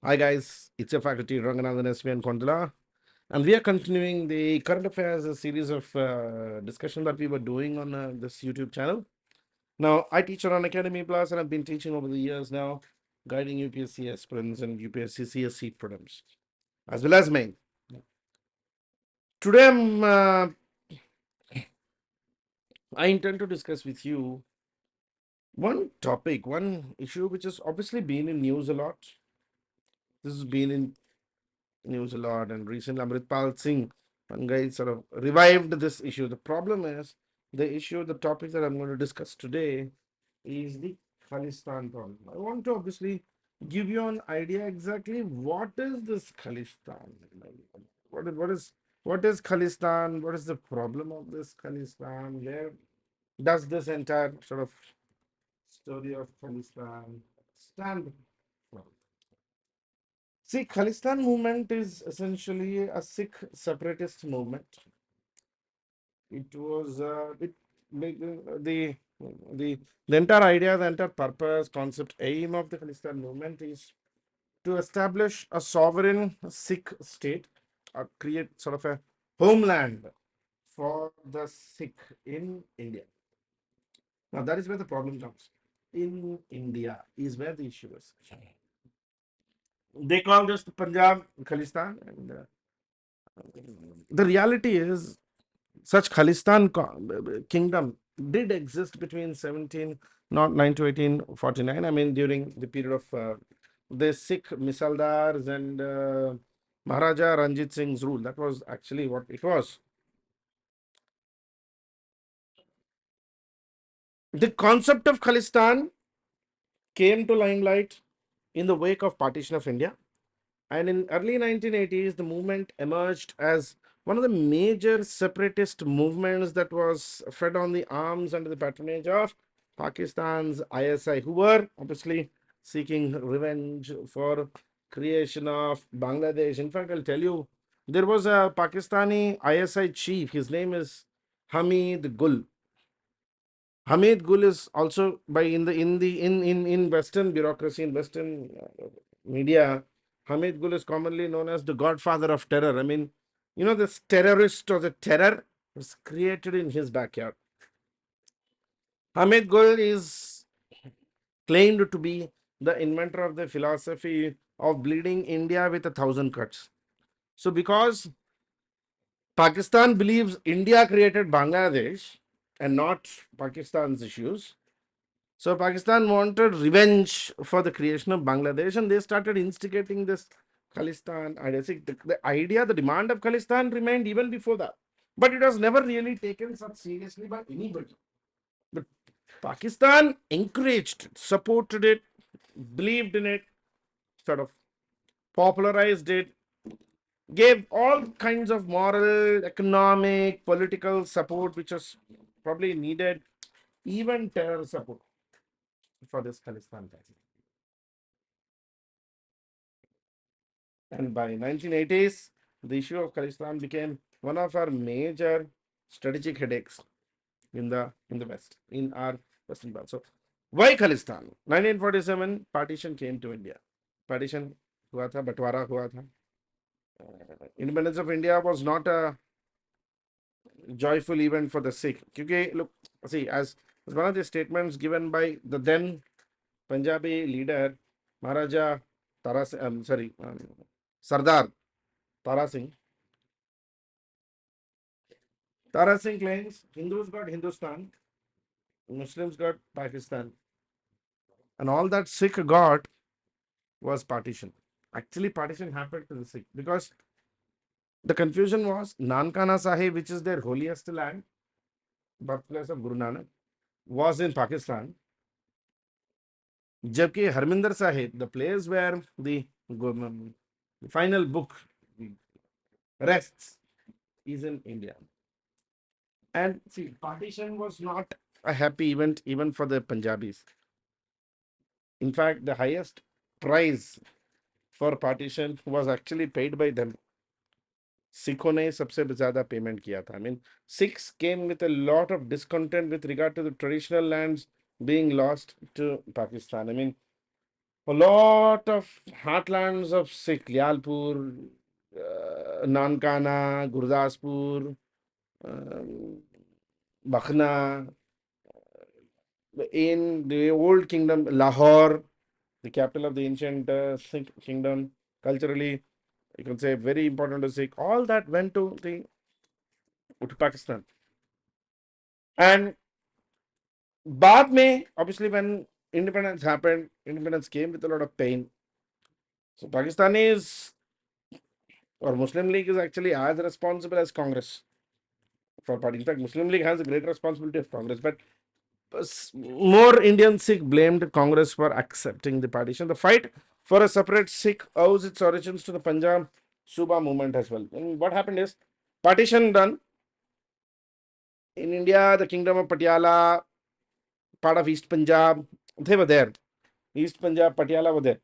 Hi guys, it's your faculty Ranganathan SV and Kondala, and we are continuing the current affairs series of discussion that we were doing on this YouTube channel. Now, I teach on Academy Plus, and I've been teaching over the years now, guiding UPSC aspirants and UPSC CSC prelims, as well as main. Today, I intend to discuss with you one topic, one issue which has obviously been in news a lot. This has been in news a lot, and recently Amritpal Singh, one guy, sort of revived this issue. The problem is the topic that I'm going to discuss today is the Khalistan problem. I want to obviously give you an idea exactly what is this Khalistan. What is Khalistan? What is the problem of this Khalistan? Where does this entire sort of story of Khalistan stand from? See, Khalistan movement is essentially a Sikh separatist movement. It was the the entire idea, the entire purpose, concept, aim of the Khalistan movement is to establish a sovereign Sikh state, or create sort of a homeland for the Sikh in India. Now that is where the problem comes. In India is where the issue is. They call this the Punjab Khalistan, and the reality is such kingdom did exist between 17 not 9 to 1849. I mean, during the period of the Sikh Misaldars and Maharaja Ranjit Singh's rule. That was actually what it was. The concept of Khalistan came to limelight in the wake of partition of India. And in early 1980s, the movement emerged as one of the major separatist movements that was fed on the arms under the patronage of Pakistan's ISI, who were obviously seeking revenge for creation of Bangladesh. In fact, I'll tell you, there was a Pakistani ISI chief. His name is Hamid Gul. Hamid Gul is also by in Western bureaucracy, in Western media, Hamid Gul is commonly known as the godfather of terror. I mean, this terrorist or the terror was created in his backyard. Hamid Gul is claimed to be the inventor of the philosophy of bleeding India with 1,000 cuts. So, because Pakistan believes India created Bangladesh and not Pakistan's issues, so Pakistan wanted revenge for the creation of Bangladesh, and they started instigating this Khalistan idea. See, the idea, the demand of Khalistan remained even before that, but it was never really taken such seriously by anybody. But Pakistan encouraged it, supported it, believed in it, sort of popularized it, gave all kinds of moral, economic, political support, which was probably needed, even terror support for this Khalistan. And by 1980s, the issue of Khalistan became one of our major strategic headaches in the West, in our Western world. So, why Khalistan? 1947, partition came to India. Partition हुआ था, बंटवारा हुआ था. Independence of India was not a joyful event for the Sikh. Because look, see, as one of the statements given by the then Punjabi leader Maharaja Sardar Tara Singh. Tara Singh claims Hindus got Hindustan, Muslims got Pakistan, and all that Sikh got was partition. Actually, partition happened to the Sikh because the confusion was Nankana Sahib, which is their holiest land, birthplace of Guru Nanak, was in Pakistan. Jabki Harminder Sahib, the place where the final book rests, is in India. And see, partition was not a happy event even for the Punjabis. In fact, the highest price for partition was actually paid by them. सिखों ने सबसे ज़्यादा payment किया था. I mean, Sikhs came with a lot of discontent with regard to the traditional lands being lost to Pakistan. I mean, a lot of heartlands of Sikh, Lyalpur, Nankana, Gurdaspur, um, Bakhna, in the old kingdom, Lahore, the capital of the ancient Sikh kingdom, culturally, you can say very important to Sikh. All that went to Pakistan. And बाद में, obviously, when independence happened, independence came with a lot of pain. So Pakistanis or Muslim League is actually as responsible as Congress for party. In fact, Muslim League has a great responsibility of Congress, but more Indian Sikh blamed Congress for accepting the partition. The fight for a separate Sikh owes its origins to the Punjab Suba movement as well. And what happened is, partition done in India, the kingdom of Patiala, part of East Punjab, they were there. East Punjab, Patiala were there.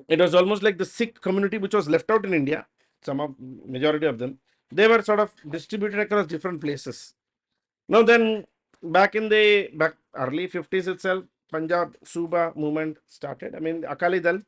It was almost like the Sikh community which was left out in India. Some of majority of them, they were sort of distributed across different places. Now then, back in the early 50s itself, Punjab Suba movement started. I mean, Akali Dal,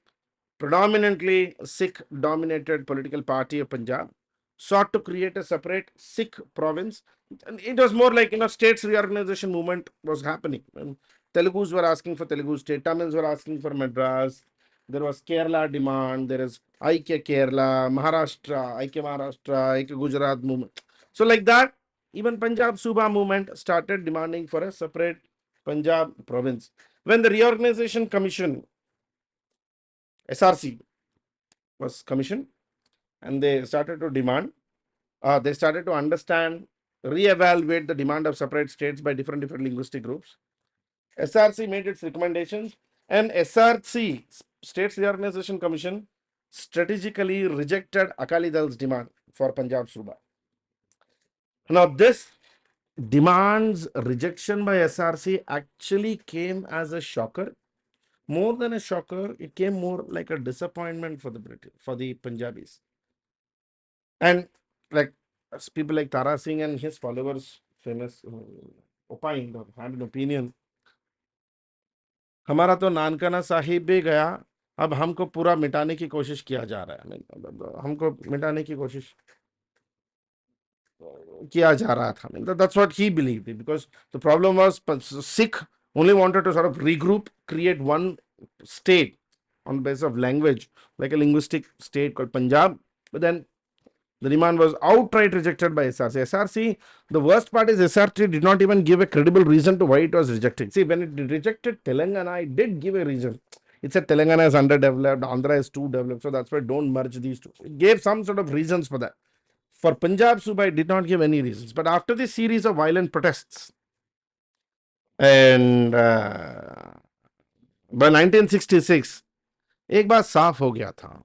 predominantly Sikh-dominated political party of Punjab, sought to create a separate Sikh province. And it was more like, states reorganization movement was happening. And Telugus were asking for Telugu state, Tamils were asking for Madras. There was Kerala demand. There is Aikya Kerala, Maharashtra, Aikya Maharashtra, Aikya Gujarat movement. So like that, even Punjab Suba movement started demanding for a separate Punjab province. When the Reorganization Commission, SRC, was commissioned, and they started to demand, they started to understand, re-evaluate the demand of separate states by different linguistic groups. SRC made its recommendations, and SRC, States Reorganization Commission, strategically rejected Akali Dal's demand for Punjab Suba. Now, this demands rejection by SRC actually came as a shocker. More than a shocker, it came more like a disappointment for the British, for the Punjabis. And like people like Tara Singh and his followers, famous, opined or had an opinion. हमारा तो नानकाना साहिब भी गया, अब हमको पूरा मिटाने की कोशिश किया जा रहा है. I mean, हमको मिटाने की कोशिश किया जा रहा था. I mean, that's what he believed, because the problem was Sikh only wanted to sort of regroup, create one state on the basis of language, like a linguistic state called Punjab. But then the demand was outright rejected by SRC. SRC, the worst part is SRC did not even give a credible reason to why it was rejected. See, when it rejected Telangana, it did give a reason. It said Telangana is underdeveloped, Andhra is too developed, so that's why don't merge these two. It gave some sort of reasons for that. For Punjab Suba, it did not give any reasons. But after this series of violent protests, and by 1966, एक बात साफ हो गया था.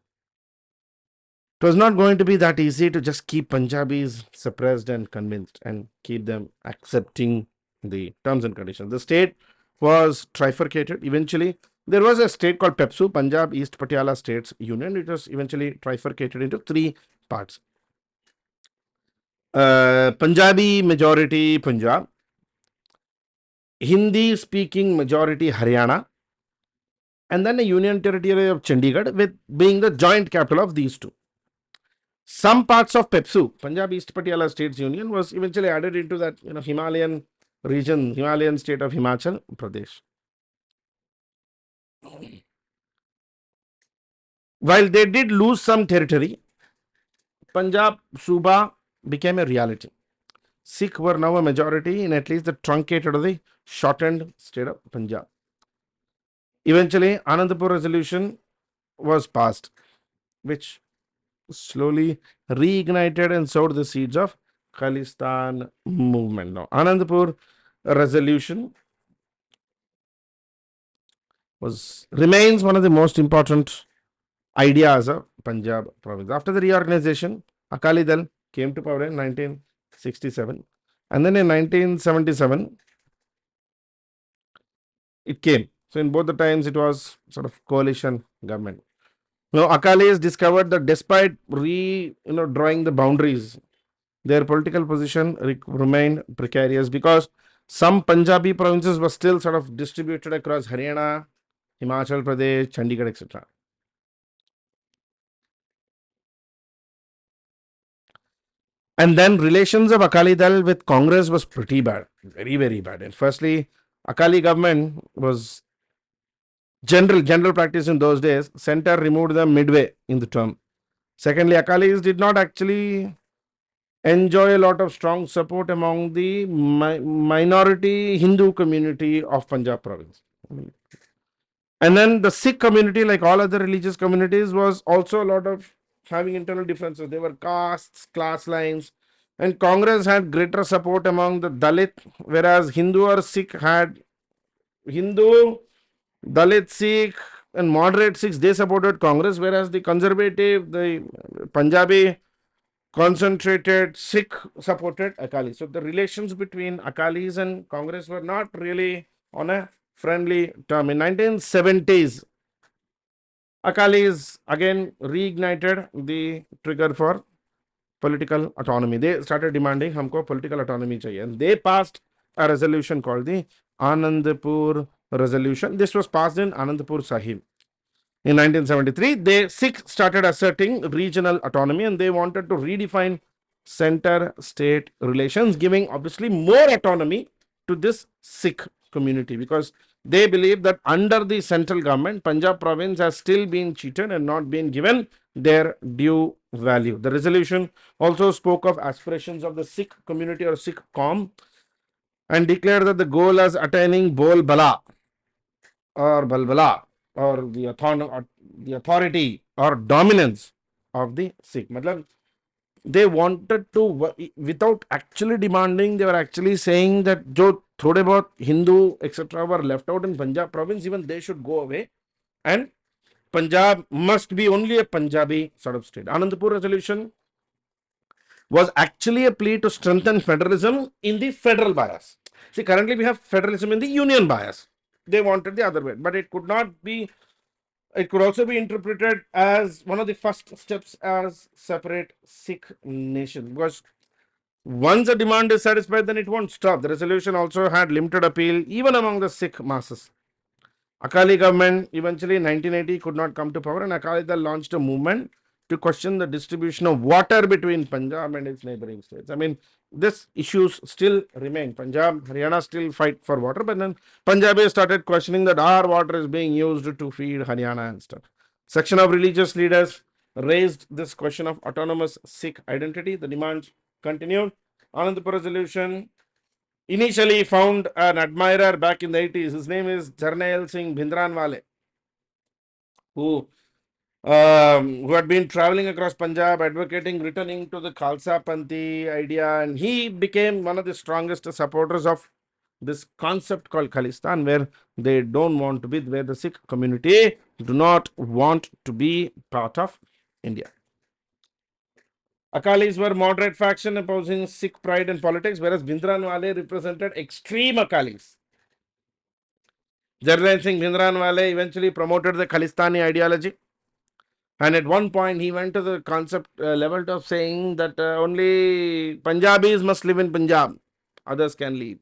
It was not going to be that easy to just keep Punjabis suppressed and convinced and keep them accepting the terms and conditions. The state was trifurcated. Eventually, there was a state called PEPSU, Punjab East Patiala States Union. It was eventually trifurcated into three parts. Punjabi majority Punjab, Hindi speaking majority Haryana, and then a union territory of Chandigarh, with being the joint capital of these two. Some parts of PEPSU, Punjab East Patiala States Union, was eventually added into that Himalayan region, Himalayan state of Himachal Pradesh. While they did lose some territory, Punjab Suba became a reality. Sikh were now a majority in at least the truncated or the shortened state of Punjab. Eventually, Anandapur resolution was passed, which slowly reignited and sowed the seeds of Khalistan movement. Now, Anandapur resolution remains one of the most important ideas of Punjab province. After the reorganization, Akali Dal came to power in 1967, and then in 1977 it came. So in both the times, it was sort of coalition government. Now, Akalis discovered that despite drawing the boundaries, their political position remained precarious, because some Punjabi provinces were still sort of distributed across Haryana, Himachal Pradesh, Chandigarh, etc. And then relations of Akali Dal with Congress was pretty bad, very, very bad. And firstly, Akali government was general practice in those days. Center removed them midway in the term. Secondly, Akalis did not actually enjoy a lot of strong support among the minority Hindu community of Punjab province. And then the Sikh community, like all other religious communities, was also a lot of having internal differences. There were castes, class lines, and Congress had greater support among the Dalit, whereas Hindu or Sikh had Hindu, Dalit, Sikh, and moderate Sikhs, they supported Congress, whereas the conservative, the Punjabi, concentrated Sikh supported Akali. So the relations between Akalis and Congress were not really on a friendly term. In 1970s, Akalis again reignited the trigger for political autonomy. They started demanding हमको political autonomy चाहिए. And they passed a resolution called the Anandpur Resolution. This was passed in Anandpur Sahib. In 1973, the Sikhs started asserting regional autonomy and they wanted to redefine center-state relations, giving obviously more autonomy to this Sikh community because they believe that under the central government, Punjab province has still been cheated and not been given their due value. The resolution also spoke of aspirations of the Sikh community or Sikh Qaum and declared that the goal is attaining Bol Bala or Balbala or the authority or dominance of the Sikh. Matlab, they wanted to, without actually demanding, they were actually saying that jo thode bahut Hindu etc. were left out in Punjab province, even they should go away and Punjab must be only a Punjabi sort of state. Anandpur resolution was actually a plea to strengthen federalism in the federal bias. See, currently we have federalism in the union bias. They wanted the other way, but it could not be. It could also be interpreted as one of the first steps as separate Sikh nation because once a demand is satisfied, then it won't stop. The resolution also had limited appeal even among the Sikh masses. Akali government eventually in 1980 could not come to power and Akali Dal launched a movement to question the distribution of water between Punjab and its neighboring states. I mean, this issues still remain. Punjab, Haryana still fight for water, but then Punjabi started questioning that our water is being used to feed Haryana and stuff. Section of religious leaders raised this question of autonomous Sikh identity. The demands continued. Anandpur resolution initially found an admirer back in the 80s. His name is Jarnail Singh Bhindranwale, who who had been traveling across Punjab advocating returning to the Khalsa Panthi idea, and he became one of the strongest supporters of this concept called Khalistan, where they don't want to be, where the Sikh community do not want to be part of India. Akalis were moderate faction opposing Sikh pride in politics, whereas Bhindranwale represented extreme Akalis. Jarnail Singh Bhindranwale eventually promoted the Khalistani ideology. And at one point, he went to the concept level of saying that only Punjabis must live in Punjab, others can leave.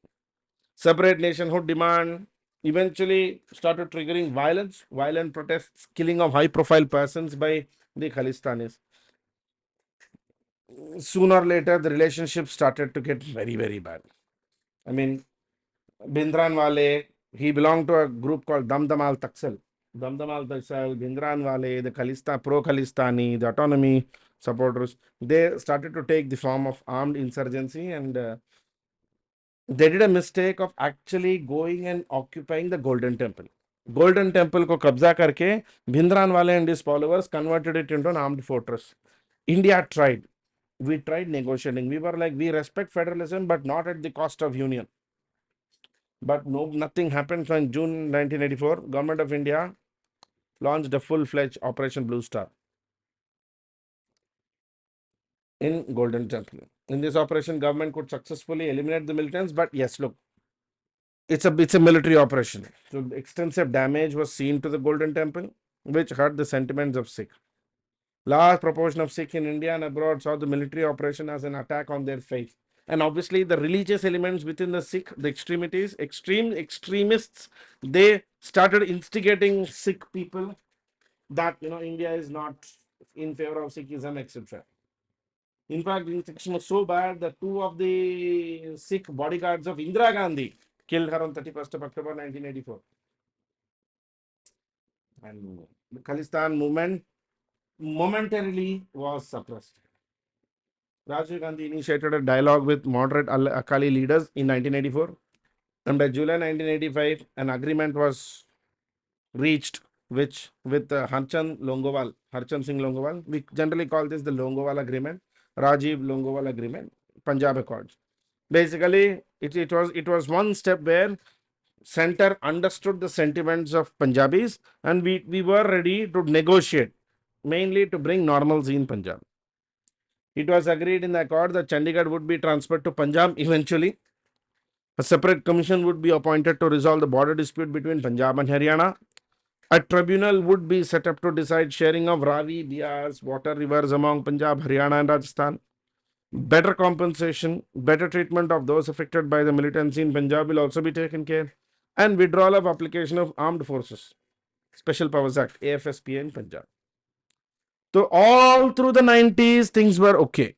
Separate nationhood demand eventually started triggering violence, violent protests, killing of high profile persons by the Khalistanis. Sooner or later, the relationship started to get very, very bad. I mean, Bhindranwale, he belonged to a group called Damdamal Taksal. Damdamal Taksal, Bhindranwale, the pro-Khalistani, the autonomy supporters, they started to take the form of armed insurgency and they did a mistake of actually going and occupying the Golden Temple. Golden Temple ko kabza karke, Bhindranwale and his followers converted it into an armed fortress. India tried. We tried negotiating. We were like, we respect federalism, but not at the cost of union. But no, nothing happened. So in June 1984, Government of India launched a full-fledged Operation Blue Star in Golden Temple. In this operation, government could successfully eliminate the militants. But yes, look, it's a military operation. So extensive damage was seen to the Golden Temple, which hurt the sentiments of Sikh. Large proportion of Sikh in India and abroad saw the military operation as an attack on their faith. And obviously the religious elements within the Sikh, the extremists, they started instigating Sikh people that India is not in favor of Sikhism, etc. In fact, the instruction was so bad that two of the Sikh bodyguards of Indira Gandhi killed her on 31st of October 1984. And the Khalistan movement momentarily was suppressed. Rajiv Gandhi initiated a dialogue with moderate Akali leaders in 1984. And by July 1985, an agreement was reached which with Harchand Singh Longowal. We generally call this the Longowal Agreement, Rajiv Longowal Agreement, Punjab Accords. Basically, it was one step where center understood the sentiments of Punjabis, and we were ready to negotiate, mainly to bring normalcy in Punjab. It was agreed in the accord that Chandigarh would be transferred to Punjab eventually. A separate commission would be appointed to resolve the border dispute between Punjab and Haryana. A tribunal would be set up to decide sharing of Ravi, Bias, water rivers among Punjab, Haryana, and Rajasthan. Better compensation, better treatment of those affected by the militancy in Punjab will also be taken care. And withdrawal of application of armed forces, Special Powers Act, AFSPA in Punjab. So all through the 90s, things were okay.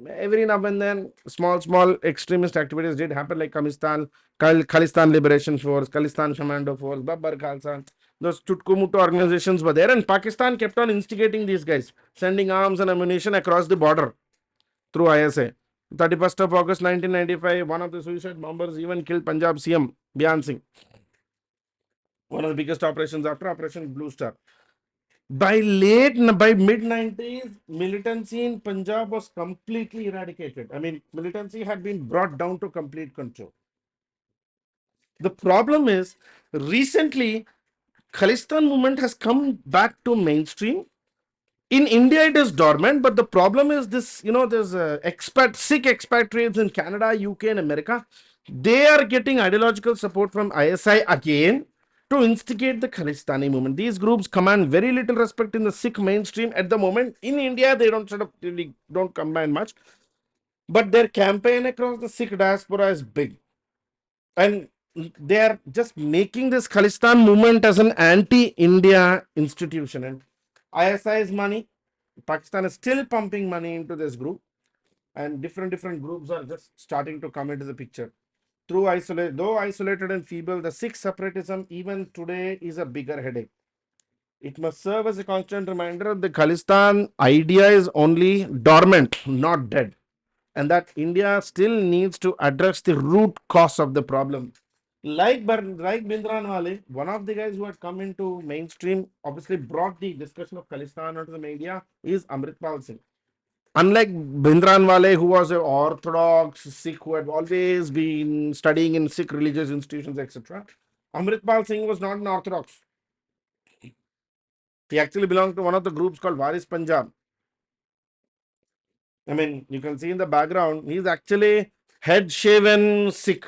Every now and then, small extremist activities did happen, like Khalistan Liberation Force, Khalistan Commando Force, Babbar Khalsa. Those Tutkumutu organizations were there, and Pakistan kept on instigating these guys, sending arms and ammunition across the border through ISA. 31st of August 1995, one of the suicide bombers even killed Punjab CM, Byan Singh. One of the biggest operations after Operation Blue Star. By mid 90s, militancy in Punjab was completely eradicated. I mean, militancy had been brought down to complete control. The problem is, recently, Khalistan movement has come back to mainstream. In India, it is dormant, but the problem is this, there's Sikh expatriates in Canada, UK, and America. They are getting ideological support from ISI again to instigate the Khalistani movement. These groups command very little respect in the Sikh mainstream at the moment. In India, they really don't combine much, but their campaign across the Sikh diaspora is big, and they are just making this Khalistan movement as an anti-India institution. And ISI's money, Pakistan is still pumping money into this group, and different groups are just starting to come into the picture. Though isolated and feeble, the Sikh separatism even today is a bigger headache. It must serve as a constant reminder that the Khalistan idea is only dormant, not dead, and that India still needs to address the root cause of the problem. Like Bindranwale, one of the guys who had come into mainstream, obviously brought the discussion of Khalistan onto the media, is Amritpal Singh. Unlike Bindranwale, who was an orthodox Sikh who had always been studying in Sikh religious institutions, etc., Amritpal Singh was not an orthodox. He actually belonged to one of the groups called Waris Punjab. I mean, you can see in the background, he's actually head shaven Sikh.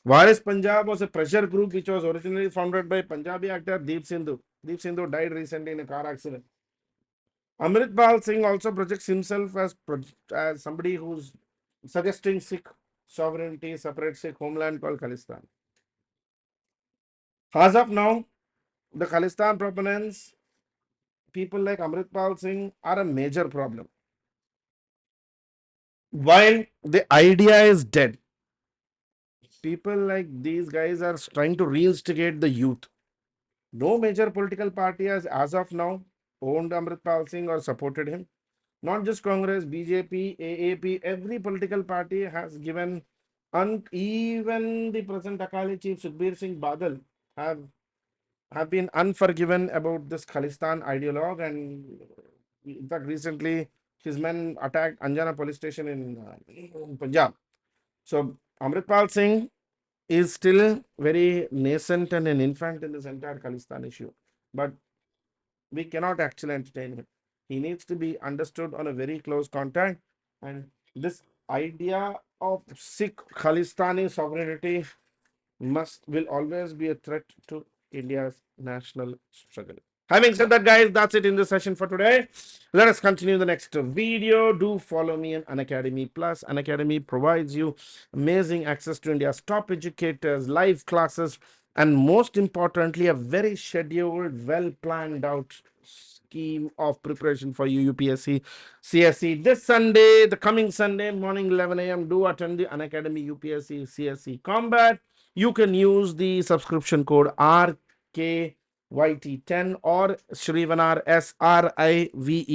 Waris Punjab was a pressure group which was originally founded by Punjabi actor Deep Sindhu. Deep Sindhu died recently in a car accident. Amritpal Singh also projects himself as somebody who's suggesting Sikh sovereignty, separate Sikh homeland called Khalistan. As of now, the Khalistan proponents, people like Amritpal Singh, are a major problem. While the idea is dead, people like these guys are trying to reinstigate the youth. No major political party has, as of now, owned Amritpal Singh or supported him. Not just Congress, BJP, AAP, every political party has given, even the present Akali chief Sukhbir Singh Badal have been unforgiven about this Khalistan ideologue. And in fact, recently his men attacked Anjana police station in Punjab. So Amritpal Singh is still very nascent and an infant in this entire Khalistan issue. But we cannot actually entertain him. He needs to be understood on a very close contact. And this idea of Sikh Khalistani sovereignty will always be a threat to India's national struggle. Having said that, guys, that's it in this session for today. Let us continue the next video. Do follow me on Unacademy Plus. Unacademy provides you amazing access to India's top educators, live classes, and most importantly, a very scheduled, well planned out scheme of preparation for you UPSC CSE. This Sunday, the coming Sunday morning 11 a.m. do attend the Unacademy UPSC CSE Combat. You can use the subscription code RKYT10 or Shrivenar SRIVENR.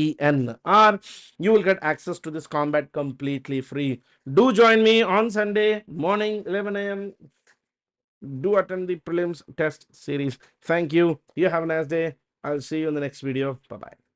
You will get access to this combat completely free. Do join me on Sunday morning 11 a.m. Do attend the prelims test series. Thank you. You have a nice day. I'll see you in the next video. Bye bye.